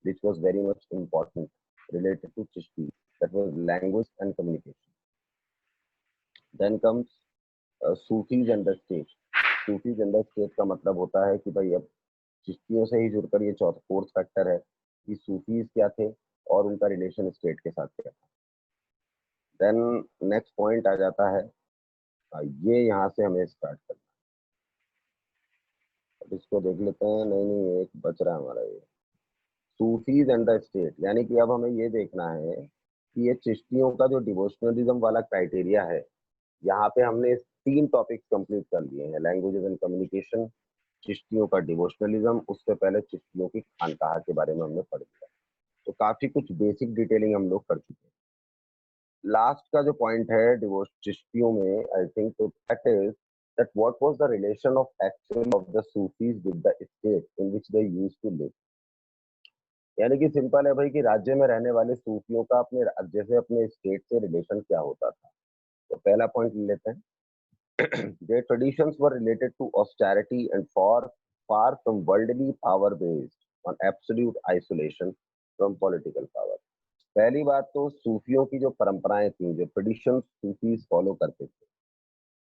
which was very much important related to Chishti, that was language and communication. Then comes Sufis and the state. Sufis and the state का मतलब होता है कि भाई अब चिश्तियों से ही जुड़कर ये चौथा फोर्थ फैक्टर है कि सूफीज क्या थे और उनका रिलेशन स्टेट के साथ क्या था। देन नेक्स्ट पॉइंट आ जाता है, ये यहाँ से हमें स्टार्ट करना है। अब इसको देख लेते हैं। नहीं नहीं, एक बच रहा है हमारा ये सूफीज एंड द स्टेट, यानी कि अब हमें ये देखना है कि ये चिश्तियों का जो डिवोशनलिज्म वाला क्राइटेरिया है, यहाँ पे हमने 3 टॉपिक्स कंप्लीट कर लिए हैं, लैंग्वेजेस एंड कम्युनिकेशन, चिश्तियों का डिवोशनलिज्म, उससे पहले चिश्तियों की खानकाह के बारे में हमने पढ़ लिया। तो काफी कुछ बेसिक डिटेलिंग हम लोग कर चुके हैं। लास्ट का जो पॉइंट है डिवोर्स चिश्तियों में, आई थिंक तो that is that what was the relation of actual of the Sufis with the state in which they used to live। यानी कि सिंपल है भाई कि राज्य में रहने वाले सूफियों का अपने राज्य से अपने स्टेट से रिलेशन क्या होता था। तो पहला पॉइंट ले लेते हैं। Their traditions were related to austerity and far from worldly power based on absolute isolation from political power। पहली बात तो सूफियों की जो परंपराएं थी, जो ट्रेडिशंस सूफीज फॉलो करते थे,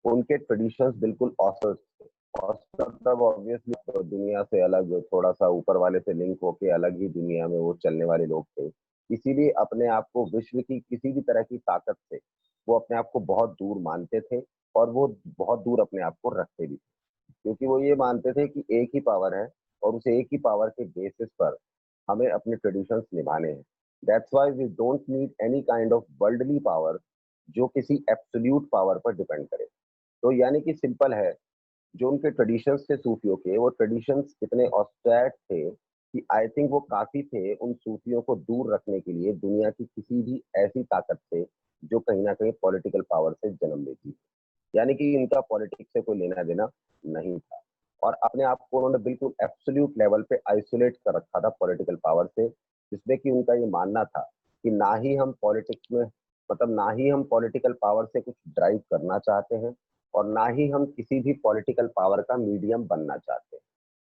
उनके ट्रेडिशंस बिल्कुल औसत थे। औसत मतलब ऑब्वियसली दुनिया से अलग, थोड़ा सा ऊपर वाले से लिंक होके अलग ही दुनिया में वो चलने वाले लोग थे। इसीलिए अपने आप को विश्व की किसी भी तरह की ताकत से वो अपने आप को बहुत दूर मानते थे और वो बहुत दूर अपने आप को रखते भी थे, क्योंकि वो ये मानते थे कि एक ही पावर है और उस एक ही पावर के बेसिस पर हमें अपने ट्रेडिशंस निभाने हैं। That's why we don't need any kind of worldly power जो किसी एब्सोल्यूट पावर पर डिपेंड करे। तो यानी कि सिंपल है, जो उनके ट्रेडिशंस थे सूफियों के, वो ट्रेडिशंस इतने ऑस्टेट थे कि आई थिंक वो काफी थे उन सूफियों को दूर रखने के लिए दुनिया की किसी भी ऐसी ताकत से जो कहीं ना कहीं पॉलिटिकल पावर से जन्म लेती है। यानी कि इनका पॉलिटिक्स से कोई लेना देना नहीं था और अपने आप को उन्होंने बिल्कुल एब्सोल्यूट लेवल पे आइसोलेट कर रखा था पॉलिटिकल पावर से, जिसमें कि उनका ये मानना था कि ना ही हम पॉलिटिक्स में, मतलब ना ही हम पॉलिटिकल पावर से कुछ ड्राइव करना चाहते हैं और ना ही हम किसी भी पॉलिटिकल पावर का मीडियम बनना चाहते हैं।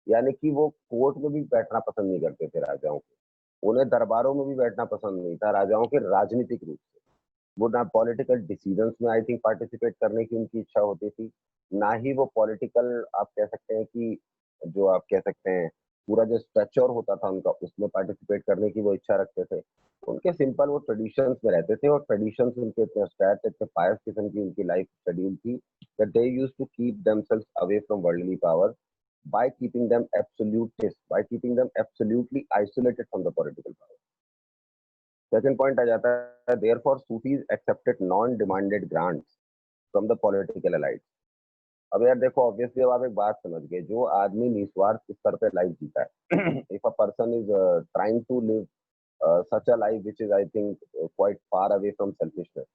यानी कि वो कोर्ट में भी बैठना पसंद नहीं करते थे राजाओं को, उन्हें दरबारों में भी बैठना पसंद नहीं था राजाओं के राजनीतिक रूप से। वो ना पॉलिटिकल डिसीजंस में आई थिंक पार्टिसिपेट करने की उनकी इच्छा होती थी, ना ही वो पॉलिटिकल, आप कह सकते हैं कि जो आप कह सकते हैं पूरा जो स्ट्रक्चर होता था उनका, उसमें पार्टिसिपेट करने की वो इच्छा रखते थे। उनके सिंपल वो ट्रेडिशंस में रहते थे और ट्रेडिशंस उनके इतने स्ट्रैट, इतने पायस किस्म की उनकी लाइफ शेड्यूल थी that they used to keep themselves away from worldly power by keeping them absolutist, by keeping them absolutely isolated from the political power। Second point आ जाता है, therefore Sufis accepted non-demanded grants from the political elites। अब यार देखो, obviously अब आप एक बात समझ गए, जो आदमी निस्वार्थ स्तर पे लाइफ जीता है, if a person is trying to live such a life which is I think quite far away from selfishness,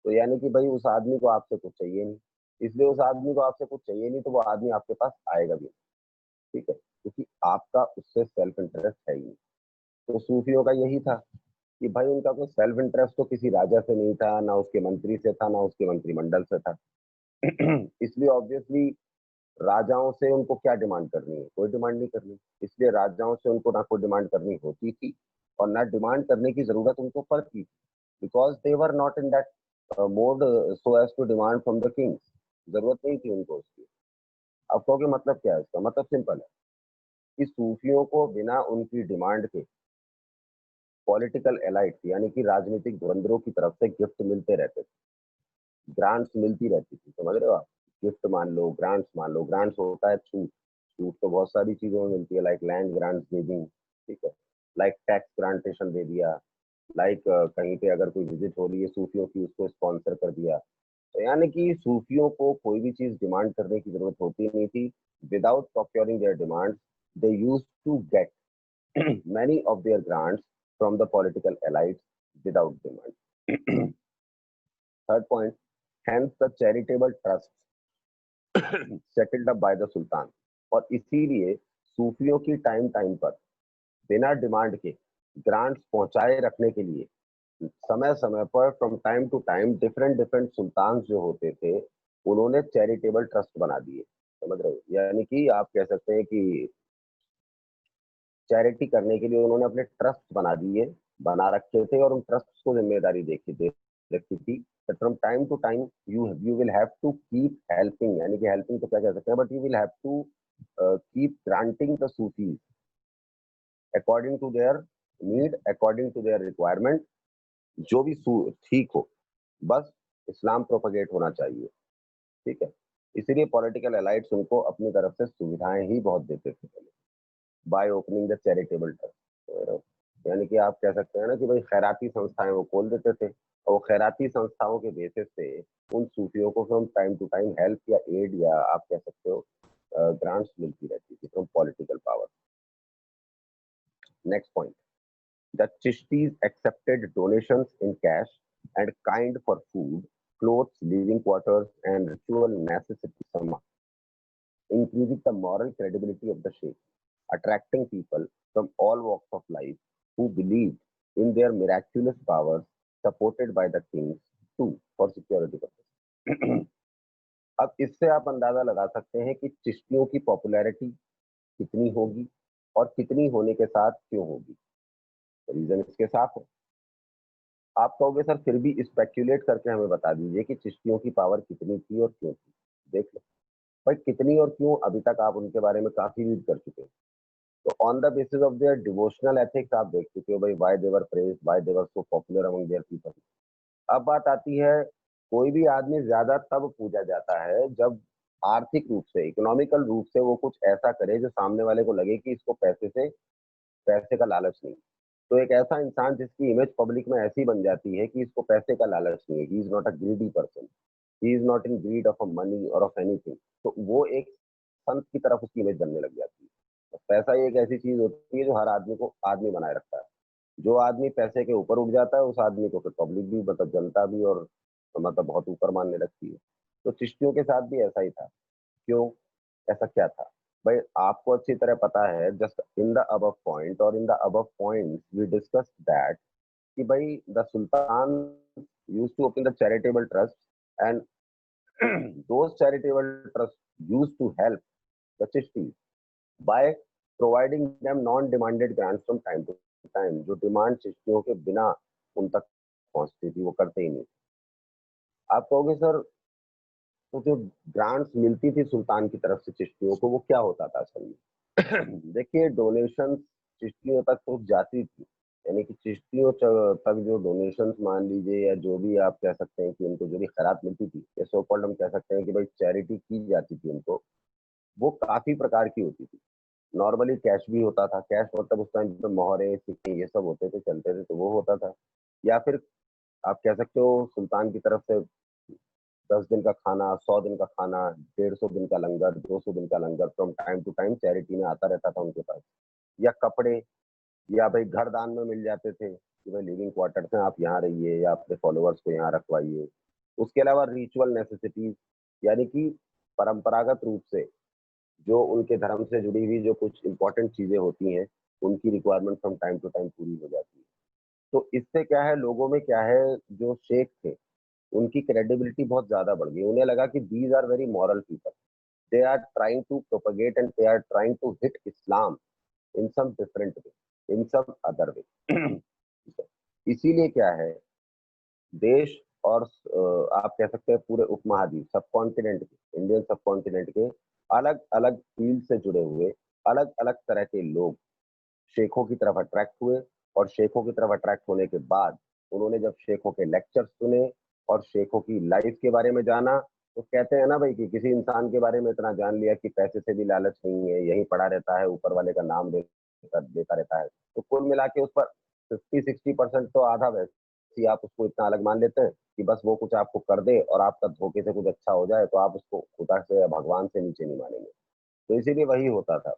तो यानी कि भाई उस आदमी को आपसे कुछ चाहिए नहीं। इसलिए उस आदमी को आपसे कुछ चाहिए नहीं तो वो आदमी आपके पास आएगा भी नहीं, ठीक है, क्योंकि आपका उससे सेल्फ इंटरेस्ट है ही नहीं। तो सूफियों का यही था कि भाई उनका कोई सेल्फ इंटरेस्ट तो किसी राजा से नहीं था, ना उसके मंत्री से था, ना उसके मंत्रिमंडल से था। इसलिए ऑब्वियसली राजाओं से उनको क्या डिमांड करनी है, कोई डिमांड नहीं करनी। इसलिए राजाओं से उनको ना कोई डिमांड करनी होती थी और ना डिमांड करने की जरूरत उनको पड़ती थी, because they were not in that mode so as to demand from the kings. जरूरत नहीं थी उनको उसकी। अब कहोगे मतलब क्या है इसका? मतलब सिंपल है कि सूफियों को बिना उनकी डिमांड के पॉलिटिकल एलाइट यानी कि राजनीतिक धुरंधरों की तरफ से गिफ्ट मिलते रहते थे, ग्रांट्स मिलती रहती थी, समझ रहे हो आप? गिफ्ट मान लो, ग्रांट्स मान लो। ग्रांट्स होता है छूट, छूट तो बहुत सारी चीजों में मिलती है, लाइक लैंड ग्रांट्स दे दी, ठीक है, लाइक टैक्स ग्रांटेशन दे दिया, लाइक कहीं पे अगर कोई विजिट हो रही है सूफियों की, उसको स्पॉन्सर कर दिया। तो यानी कि सूफियों को कोई भी चीज डिमांड करने की जरूरत होती नहीं थी। Without procuring their demands they used to get many of their grants from the political elites without demand। Third point, hence the charitable trust settled up by the sultan. और इसीलिए सूफियों की टाइम टाइम पर बिना demand के grants पहुंचाए रखने के लिए समय समय पर from time to time different different सुल्तान जो होते थे उन्होंने चैरिटेबल ट्रस्ट बना दिए, समझ रहे हो? यानी कि आप कह सकते हैं कि चैरिटी करने के लिए उन्होंने अपने ट्रस्ट बना रखे थे और उन ट्रस्ट को जिम्मेदारी दे रखी थी that from time to time you will have to keep helping, यानी कि helping तो क्या कह सकते हैं, but you will have to keep granting the Sufis according to their need, according to their requirement, जो भी ठीक हो, बस इस्लाम प्रोपगेट होना चाहिए, ठीक है। इसीलिए पॉलिटिकल एलाइट्स उनको अपनी तरफ से सुविधाएं ही बहुत देते थे पहले, by opening the charitable trust. यानी कि आप कह सकते हैं ना कि भाई खैराती संस्थाएं वो खोल देते थे और खैराती संस्थाओं के बेसिस से उन सूफियों को from time to time help या एड या आप कह सकते हो ग्रांट्स मिलती रहती थी from political power. Next point, the Chishtis accepted donations in cash and kind for food, clothes, living quarters, and ritual necessities, somehow increasing the moral credibility of the sheikh, attracting people from all walks of life who believed in their miraculous powers, supported by the kings too for security purposes. अब इससे आप अंदाजा लगा सकते हैं कि चिश्तियों की popularity कितनी होगी और कितनी होने के साथ क्यों होगी। रीजन इसके साफ है। आप कहोगे सर फिर भी स्पेक्यूलेट करके हमें बता दीजिए कि चिश्तियों की पावर कितनी थी और क्यों थी। देख लो भाई कितनी और क्यों, अभी तक आप उनके बारे में काफी रीड कर चुके हैं। तो on the basis of their devotional ethics आप देख चुके हो भाई, why they were praised, why they were so popular among their people. अब बात आती है, कोई भी आदमी ज्यादा तब पूजा जाता है जब आर्थिक रूप से, इकोनॉमिकल रूप से वो कुछ ऐसा करे जो सामने वाले को लगे कि इसको पैसे का लालच नहीं। तो एक ऐसा इंसान जिसकी इमेज पब्लिक में ऐसी बन जाती है कि इसको पैसे का लालच नहीं है, he is not a greedy person, he is not in greed of a money और ऑफ एनीथिंग, तो वो एक संत की तरफ उसकी इमेज बनने लग जाती है। तो पैसा ही एक ऐसी चीज होती है जो हर आदमी को आदमी बनाए रखता है। जो आदमी पैसे के ऊपर उठ जाता है उस आदमी को फिर पब्लिक भी, मतलब जनता भी, और मतलब बहुत ऊपर मानने लगती है। तो चिश्तियों के साथ भी ऐसा ही था। क्यों, ऐसा क्या था भाई? आपको अच्छी तरह पता है, just in the above point और in the above point we discuss that कि भाई the sultan used to open the charitable trust and those charitable trusts used to help the Chishtis by providing them non-demanded grants from time to time, जो demand चिश्तियों के बिना उन तक पहुंचती थी वो करते ही नहीं। आप कहोगे सर तो जो ग्रांट्स मिलती थी सुल्तान की तरफ से चिश्तियों को वो क्या होता था असल में? देखिए डोनेशन चिश्तियों तक तो जाती थी, यानी कि चिश्तियों तक जो डोनेशंस मान लीजिए या जो भी आप कह सकते हैं कि उनको जो भी खैरात मिलती थी, या सो कॉल्ड हम कह सकते हैं कि भाई चैरिटी की जाती थी उनको, वो काफी प्रकार की होती थी। नॉर्मली कैश भी होता था, कैश मतलब उस टाइम पे मोहरे सिक्के ये सब होते थे, चलते थे, तो वो होता था। या फिर आप कह सकते हो सुल्तान की तरफ से 10 दिन का खाना, 100 दिन का खाना, 150 दिन का लंगर, 200 दिन का लंगर from time to time charity में आता रहता था उनके पास। या कपड़े, या भाई घर दान में मिल जाते थे कि भाई लिविंग क्वार्टर्स हैं, आप यहाँ रहिए या अपने फॉलोअर्स को यहाँ रखवाइए। उसके अलावा रिचुअल नेसेसिटीज, यानी कि परंपरागत रूप से जो उनके धर्म से जुड़ी हुई जो कुछ इंपॉर्टेंट चीजें होती हैं, उनकी requirement from time to time पूरी हो जाती है। तो इससे क्या है, लोगों में क्या है, जो शेख थे उनकी क्रेडिबिलिटी बहुत ज्यादा बढ़ गई। उन्हें लगा कि these are very moral people, they are trying to propagate and they are trying to hit Islam in some different way, in some other way. इसीलिए क्या है, देश और आप कह सकते हैं पूरे उपमहाद्वीप, सब कॉन्टिनेंट के, इंडियन सब कॉन्टिनेंट के अलग अलग फील्ड से जुड़े हुए अलग अलग तरह के लोग शेखों की तरफ अट्रैक्ट हुए। और शेखों की तरफ अट्रैक्ट होने के बाद उन्होंने जब शेखों के लेक्चर सुने और शेखों की लाइफ के बारे में जाना, तो कहते हैं ना भाई कि किसी इंसान के बारे में इतना जान लिया कि पैसे से भी लालच नहीं है, यही पड़ा रहता है, ऊपर वाले का नाम लेता रहता है, तो कुल मिला के उस पर 50-60% तो आधा वैसे ही आप उसको इतना अलग मान लेते हैं कि बस वो कुछ आपको कर दे और आपका धोखे से कुछ अच्छा हो जाए तो आप उसको खुदा से या भगवान से नीचे नहीं मानेंगे। तो इसीलिए वही होता था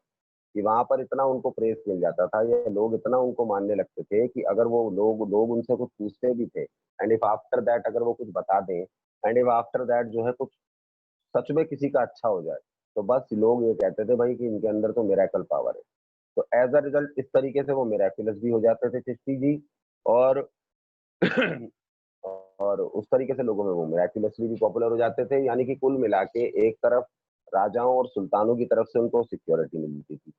कि वहां पर इतना उनको प्रेस मिल जाता था, ये लोग इतना उनको मानने लगते थे कि अगर वो लोग उनसे कुछ पूछते भी थे, एंड इफ आफ्टर दैट अगर वो कुछ बता दें, एंड इफ आफ्टर दैट जो है कुछ सच में किसी का अच्छा हो जाए, तो बस लोग ये कहते थे भाई कि इनके अंदर तो मिरेकल पावर है। तो एज अ रिजल्ट इस तरीके से वो मिरेकुलस भी हो जाते थे चिश्ती जी, और और उस तरीके से लोगों में वो मिरेकुलसली भी पॉपुलर हो जाते थे। यानी कि कुल मिला के एक तरफ राजाओं और सुल्तानों की तरफ से उनको सिक्योरिटी मिलती थी,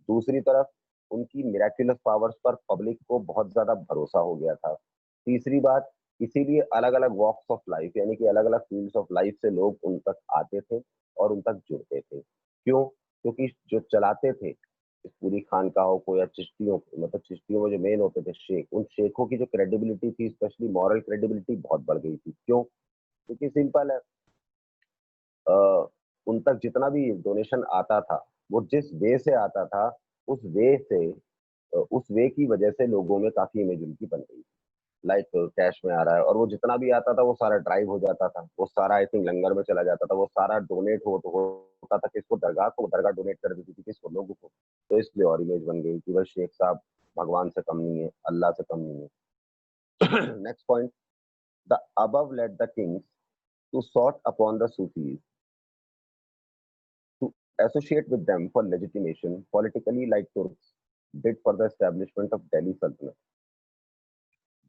दूसरी तरफ उनकी मिरेक्युलस पावर्स पर पब्लिक को बहुत ज़्यादा भरोसा हो गया था। तीसरी बात, इसीलिए अलग-अलग वॉक्स ऑफ लाइफ यानी कि अलग-अलग फ़ील्ड्स ऑफ लाइफ से लोग उन तक आते थे और उन तक जुड़ते थे। क्यों? क्योंकि जो चलाते थे, इस पूरी खानकाहों को या चिश्तियों को, मतलब चिश्तियों में जो मेन होते थे शेख, उन शेखों की जो क्रेडिबिलिटी थी, स्पेशली मॉरल क्रेडिबिलिटी बहुत बढ़ गई थी। क्यों? क्योंकि सिंपल है, अ, उन तक जितना भी डोनेशन आता था, वो जिस वे से आता था, उस वे से उस वे की वजह से लोगों में काफ़ी इमेज उनकी बन गई। लाइक कैश में आ रहा है और वो जितना भी आता था वो सारा ड्राइव हो जाता था। वो सारा आई थिंक लंगर में चला जाता था, वो सारा डोनेट होता था किसको, दरगाह को, दरगाह डोनेट कर देती थी किसको, लोगों को। तो इसलिए और इमेज बन गई कि भाई शेख साहब भगवान से कम नहीं है, अल्लाह से कम नहीं है। Next point, the above led the kings to sort upon the Sufis to associate with them for legitimation politically like Turks did for the establishment of Delhi Sultanate.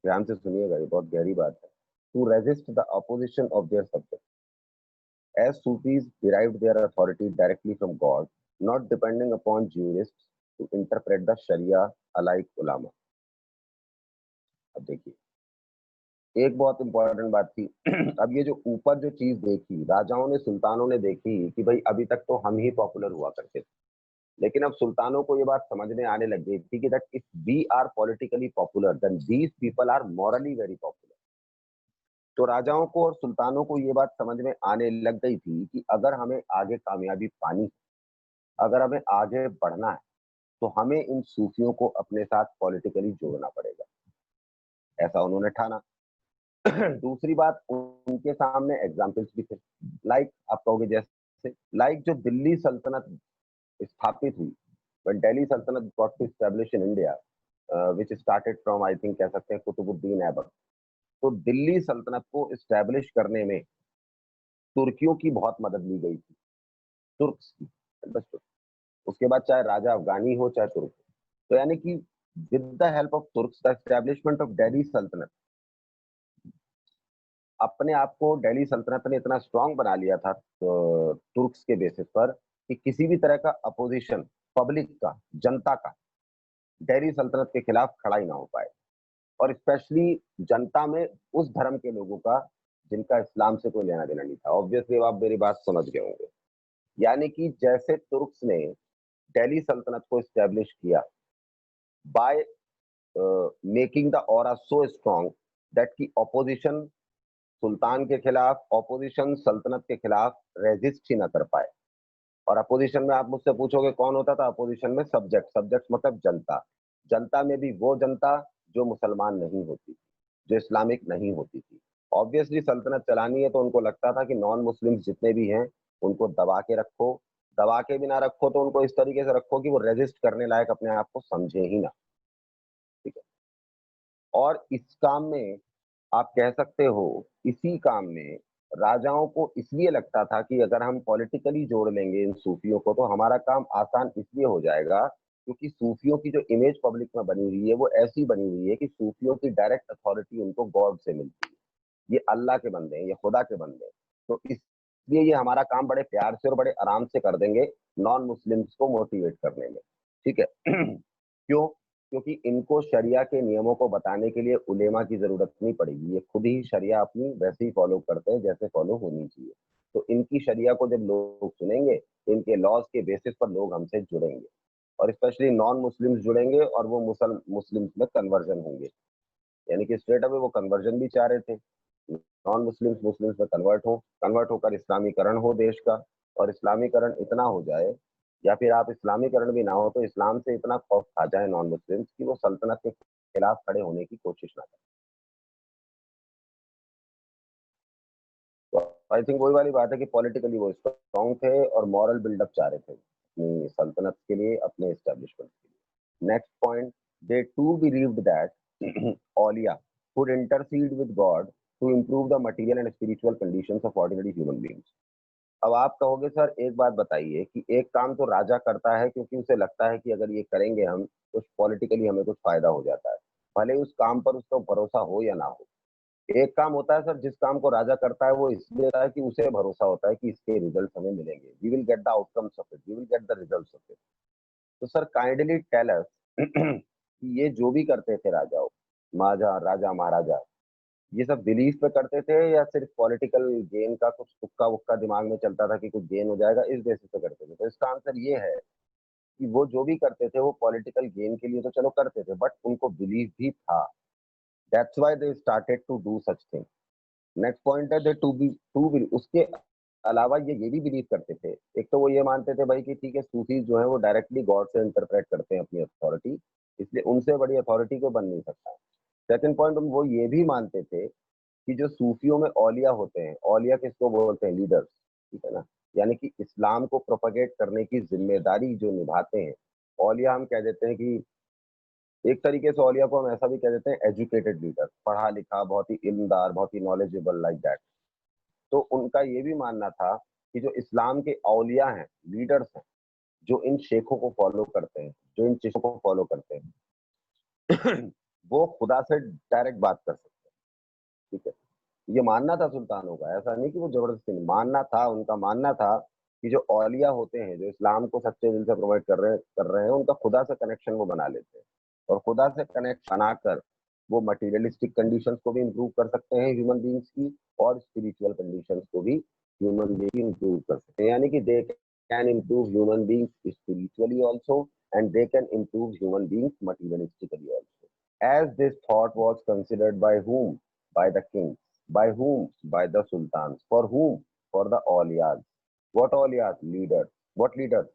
ध्यान से सुनिएगा, ये बहुत गहरी बात है। To resist the opposition of their subjects, as Sufis derived their authority directly from God, not depending upon jurists to interpret the Sharia alike ulama. अब देखिए, एक बहुत इंपॉर्टेंट बात थी। अब ये जो ऊपर जो चीज देखी, राजाओं ने, सुल्तानों ने देखी कि भाई अभी तक तो हम ही पॉपुलर हुआ करते थे, लेकिन अब सुल्तानों को ये बात समझ में आने लग गई थी कि that if we are politically popular then these people are morally very popular. तो राजाओं को और सुल्तानों को ये बात समझ में आने लग गई थी कि अगर हमें आगे कामयाबी पानी है, अगर हमें आगे बढ़ना है, तो हमें इन सूफियों को अपने साथ पॉलिटिकली जोड़ना पड़ेगा। ऐसा उन्होंने ठाना। दूसरी बात, उनके सामने एग्जाम्पल्स भी थे। लाइक आप कहोगे जैसे, लाइक जो दिल्ली सल्तनत स्थापित हुई, when Delhi Sultanate got to establish in India, which started from I think कह सकते हैं कुतुबुद्दीन ऐबक। तो दिल्ली सल्तनत को इस्टेब्लिश करने में तुर्कियों की बहुत मदद ली गई थी, तुर्क्स की। अंडरस्टूड? उसके बाद चाहे राजा अफगानी हो चाहे तुर्क हो। तो यानी कि with the help of Turks the establishment of Delhi सल्तनत, अपने आप को दिल्ली सल्तनत ने इतना स्ट्रांग बना लिया था तुर्क्स के बेसिस पर कि किसी भी तरह का अपोजिशन पब्लिक का, जनता का दिल्ली सल्तनत के खिलाफ खड़ा ही ना हो पाए। और स्पेशली जनता में उस धर्म के लोगों का जिनका इस्लाम से कोई लेना देना नहीं था। ऑब्वियसली आप मेरी बात समझ गए होंगे। यानी कि जैसे तुर्क्स ने दिल्ली सल्तनत को एस्टेब्लिश किया by making the aura so strong that की ऑपोजिशन सुल्तान के खिलाफ, ऑपोजिशन सल्तनत के खिलाफ रेजिस्ट ही ना कर पाए। और अपोजिशन में आप मुझसे पूछोगे कौन होता था अपोजिशन में? सब्जेक्ट। सब्जेक्ट मतलब जनता। जनता में भी वो जनता जो मुसलमान नहीं होती, जो इस्लामिक नहीं होती थी। ऑब्वियसली सल्तनत चलानी है तो उनको लगता था कि नॉन मुस्लिम्स जितने भी हैं उनको दबा के रखो, दबा के भी ना रखो तो उनको इस तरीके से रखो कि वो रेजिस्ट करने लायक अपने आप को समझे ही ना। ठीक है? और इस काम में आप कह सकते हो, इसी काम में राजाओं को इसलिए लगता था कि अगर हम पॉलिटिकली जोड़ लेंगे इन सूफियों को तो हमारा काम आसान इसलिए हो जाएगा क्योंकि सूफियों की जो इमेज पब्लिक में बनी हुई है वो ऐसी बनी हुई है कि सूफियों की डायरेक्ट अथॉरिटी उनको गॉड से मिलती है। ये अल्लाह के बंदे हैं, ये खुदा के बंदे हैं। तो इसलिए ये हमारा काम बड़े प्यार से और बड़े आराम से कर देंगे नॉन मुस्लिम्स को मोटिवेट करने में। ठीक है? क्यों? क्योंकि इनको शरिया के नियमों को बताने के लिए उलेमा की ज़रूरत नहीं पड़ेगी। ये खुद ही शरिया अपनी वैसे ही फ़ॉलो करते हैं जैसे फ़ॉलो होनी चाहिए। तो इनकी शरिया को जब लोग सुनेंगे, इनके लॉज़ के बेसिस पर लोग हमसे जुड़ेंगे और स्पेशली नॉन मुस्लिम्स जुड़ेंगे और वो मुस्लिम्स में कन्वर्जन होंगे। यानी कि स्ट्रेट अवे वो कन्वर्जन भी चाह रहे थे। नॉन मुस्लिम्स मुस्लिम्स में कन्वर्ट होकर इस्लामीकरण हो देश का, और इस्लामीकरण इतना हो जाए या फिर आप इस्लामीकरण भी ना हो तो इस्लाम से इतना खौफ खा जाए नॉन मुस्लिम्स कि वो सल्तनत के खिलाफ खड़े होने की कोशिश ना करें। तो आई थिंक वही वाली बात है कि पॉलिटिकली वो स्ट्रांग थे और मॉरल बिल्डअप चाह रहे थे अपनी सल्तनत के लिए, अपने एस्टेब्लिशमेंट के लिए। Next point, they too believed that औलिया could intercede with God to improve the material and spiritual conditions of ordinary human beings. अब आप कहोगे सर एक बात बताइए कि एक काम तो राजा करता है क्योंकि उसे लगता है कि अगर ये करेंगे हम तो पॉलिटिकली हमें कुछ फायदा हो जाता है, भले उस काम पर उसका भरोसा हो या ना हो। एक काम होता है सर जिस काम को राजा करता है वो इसलिए होता है कि उसे भरोसा होता है कि इसके रिजल्ट हमें मिलेंगे, we will get the outcomes of it, we will get the results of it. तो सर काइंडली टेल अस कि ये जो भी करते थे राजाओं, राजा महाराजा, ये सब बिलीफ पे करते थे या सिर्फ पॉलिटिकल गेन का कुछ तुक्का वुक्का दिमाग में चलता था कि कुछ गेन हो जाएगा, इस बेसिस पे करते थे? तो इसका आंसर ये है कि वो जो भी करते थे वो पॉलिटिकल गेन के लिए तो चलो करते थे, बट उनको बिलीव भी था। That's why they started to do such thing. Next point है दे टू बी उसके अलावा ये भी बिलीव करते थे। एक तो वो ये मानते थे भाई कि ठीक है, सूफीज जो है वो डायरेक्टली गॉड से इंटरप्रेट करते हैं अपनी अथॉरिटी, इसलिए उनसे बड़ी अथॉरिटी को बन नहीं सकता। सेकंड पॉइंट, वो ये भी मानते थे कि जो सूफियों में औलिया होते हैं, औलिया किसको बोलते हैं? लीडर्स, ठीक है ना? यानी कि इस्लाम को प्रोपेगेट करने की जिम्मेदारी जो निभाते हैं, औलिया हम कह देते हैं कि एक तरीके से औलिया को हम ऐसा भी कह देते हैं एजुकेटेड लीडर, पढ़ा लिखा, बहुत ही इल्मदार, बहुत ही नॉलेजेबल, लाइक दैट। तो उनका ये भी मानना था कि जो इस्लाम के औलिया हैं, लीडर्स हैं, जो इन शेखों को फॉलो करते हैं, जो इन चीजों को फॉलो करते हैं, वो खुदा से डायरेक्ट बात कर सकते हैं, ठीक है? ये मानना था सुल्तानों का, ऐसा नहीं कि वो जबरदस्ती नहीं, मानना था, उनका मानना था कि जो औलिया होते हैं, जो इस्लाम को सच्चे दिल से प्रोवाइड कर रहे हैं, उनका खुदा से कनेक्शन वो बना लेते हैं, और खुदा से कनेक्ट बनाकर वो मटेरियलिस्टिक कंडीशंस को भी इम्प्रूव कर सकते हैं ह्यूमन बींग्स की, और स्पिरिचुअल कंडीशंस को भी ह्यूमन बींग इम्प्रूव कर सकते हैं। यानी कि they can improve human beings spiritually also, and they can improve human beings materialistically also. As this thought was considered by whom? By the kings. By whom? By the sultans. For whom? For the awliyas. What awliyas? Leaders. What leaders?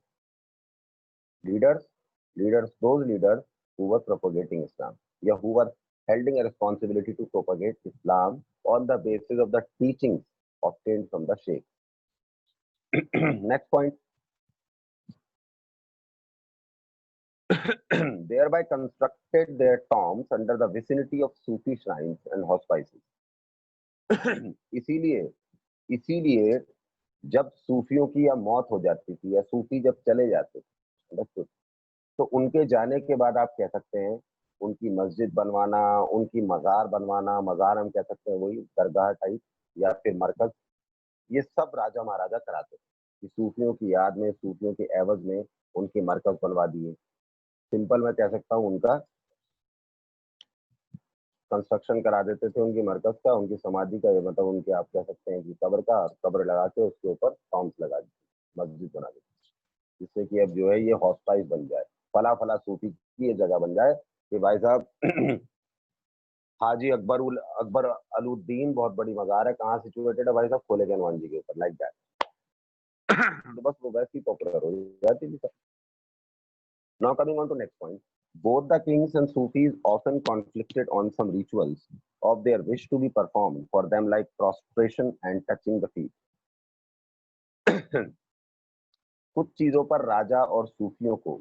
Leaders? Leaders, those leaders who were propagating Islam. Yeah, who were holding a responsibility to propagate Islam on the basis of the teachings obtained from the Sheikh. Next point. Thereby constructed their tombs under the vicinity of Sufi shrines and hospices. इसीलिए इसीलिए जब सूफियों की या मौत हो जाती थी, या सूफी जब चले जाते थे, understood? तो उनके जाने के बाद आप कह सकते हैं उनकी मस्जिद बनवाना, उनकी मजार बनवाना, मजार हम कह सकते हैं वही दरगाह टाइप या फिर मरकज, ये सब राजा महाराजा कराते थे कि सूफियों की याद में, सूफियों के एवज में उनके मरकज बनवा दिए। सिंपल मैं कह सकता हूँ उनका कंस्ट्रक्शन करा देते थे, उनकी मरकज का, उनकी समाधि का, मतलब उनके आप कह सकते हैं कि कब्र का, कब्र लगा के उसके ऊपर टॉम्स लगा दी, मस्जिद बना दी, जिससे कि अब जो है ये हॉस्टाइज बन जाए, फला फला सूफी की ये जगह बन जाए कि भाई साहब हाजी अकबर अलुद्दीन बहुत बड़ी मजार है, कहाँ सिचुएटेड है भाई साहब? खोले के हनुमान जी के ऊपर, लाइक दैट। तो बस वो वैसी पॉपुलर हो जाती थी। Now coming on to next point. Both the kings and Sufis often conflicted on some rituals of their wish to be performed for them, like prostration and touching the feet. कुछ चीजों पर राजा और सूफियों को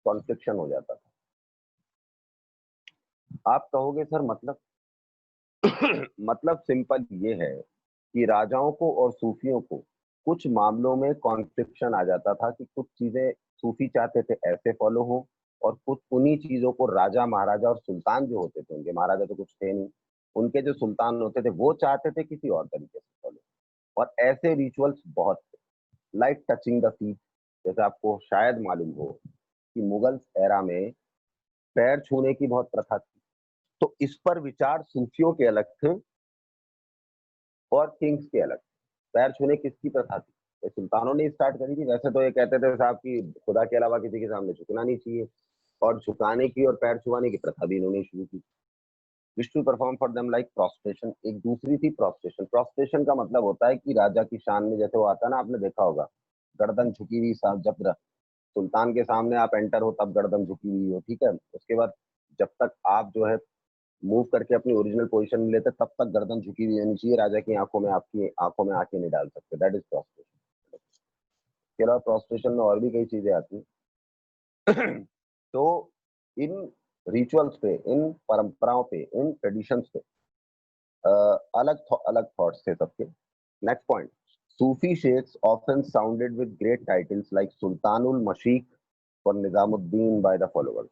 कॉन्फ्लिक्शन हो जाता था। आप कहोगे सर मतलब? मतलब सिंपल ये है कि राजाओं को और सूफियों को कुछ मामलों में कॉन्फ्लिक्शन आ जाता था कि कुछ चीजें सूफी चाहते थे ऐसे फॉलो हो, और कुछ उन्हीं चीजों को राजा महाराजा और सुल्तान जो होते थे, उनके महाराजा तो कुछ थे नहीं, उनके जो सुल्तान होते थे वो चाहते थे किसी और तरीके से फॉलो। और ऐसे रिचुअल्स बहुत थे, लाइक टचिंग द फीट। जैसे आपको शायद मालूम हो कि मुगल्स एरा में पैर छूने की बहुत प्रथा थी, तो इस पर विचार सूफियों के अलग थे और किंग्स के अलग। पैर छूने किसकी प्रथा थी? ये सुल्तानों ने स्टार्ट करी थी। वैसे तो ये कहते थे साहब कि खुदा के अलावा किसी के सामने झुकना नहीं चाहिए, और झुकाने की और पैर छुआने की प्रथा भी इन्होंने शुरू की। Wish to perform for them like prostration, एक दूसरी थी प्रोस्ट्रेशन। प्रोस्ट्रेशन का मतलब होता है कि राजा की शान में जैसे वो आता है ना, आपने देखा होगा गर्दन झुकी हुई साहब, जब सुल्तान के सामने आप एंटर हो तब गर्दन झुकी हुई हो, ठीक है? उसके बाद जब तक आप जो है मूव करके अपनी ओरिजिनल पोजीशन में लेते, तब तक गर्दन झुकी हुई रहनी चाहिए, राजा की आंखों में, आपकी आंखों में आंखें नहीं डाल सकते। That is prostration. इसके अलावा प्रोस्ट्रेशन में और भी कई चीजें आती हैं। तो इन रिचुअल्स पे, इन परंपराओं पे, इन ट्रेडिशंस पे अलग थॉट्स थे सबके। Next point, Sufi sheikhs often sounded with great titles like Sultanul Mashaikh for Nizamuddin by the followers.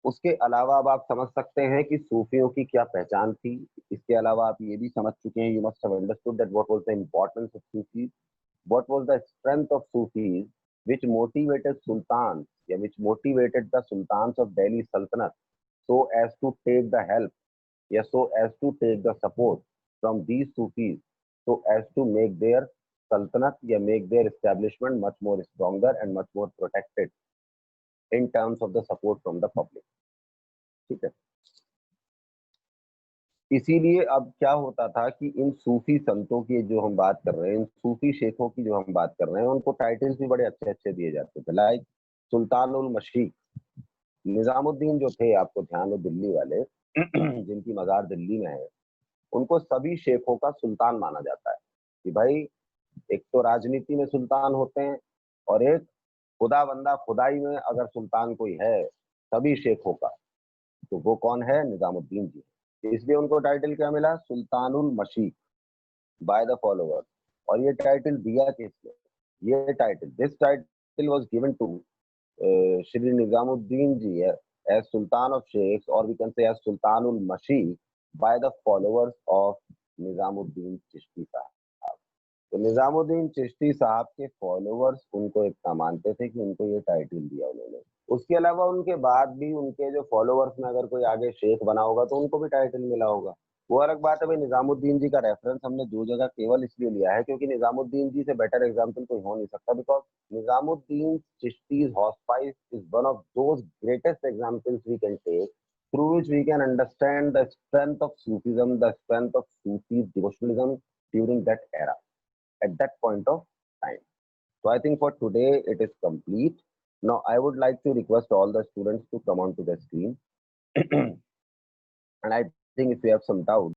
उसके अलावा अब आप समझ सकते हैं कि सूफियों की क्या पहचान थी। इसके अलावा आप ये भी समझ चुके हैं, you must have understood that what was the importance of Sufis, what was the strength of Sufis which motivated sultans yeah, which motivated the sultans of Delhi Sultanate so as to take the help, yeah, so as to take the support from these Sufis, so as to make their sultanate, yeah, make their establishment much more stronger and much more protected in terms of the support from the public. ठीक है. इसीलिए अब क्या होता था कि इन सूफी संतों की जो हम बात कर रहे हैं, इन सूफी शेखों की जो हम बात कर रहे हैं, उनको टाइटल्स भी बड़े अच्छे-अच्छे दिए जाते थे, लाइक सुल्तानुल मशीक. निजामुद्दीन जो थे, आपको ध्यान हो, दिल्ली वाले जिनकी मज़ार दिल्ली में है, उनको सभी शेखों का सुल्तान माना जाता है कि भाई एक तो राजनीति में सुल्तान होते हैं और एक खुदा बंदा खुदाई में अगर सुल्तान कोई है सभी शेखों का, तो वो कौन है? निजामुद्दीन जी. इसलिए उनको टाइटल क्या मिला? Sultanul Mashaikh by the followers. और ये टाइटल दिया किसने? ये title, this title was given to Shri Nizamuddin ji as sultan of sheikhs, और we can say as Sultanul Mashaikh by the followers of Nizamuddin Chishti Sahab. तो निजामुद्दीन चिश्ती साहब के फॉलोअर्स उनको इतना मानते थे कि उनको ये टाइटल दिया उन्होंने. उसके अलावा उनके बाद भी उनके जो फॉलोअर्स में अगर कोई आगे शेख बना होगा तो उनको भी टाइटल मिला होगा. वो अलग बात है भाई. निजामुद्दीन जी का रेफरेंस हमने दो जगह केवल इसलिए लिया है क्योंकि निजामुद्दीन जी से बेटर एग्जाम्पल कोई हो नहीं सकता, because Nizamuddin Chishti's hospice is one of those greatest examples we can take through which we can understand the strength of Sufism, the strength of Sufi devotionalism during that era, at that point of time. So I think for today it is complete. Now I would like to request all the students to come onto the screen. And I think if you have some doubt,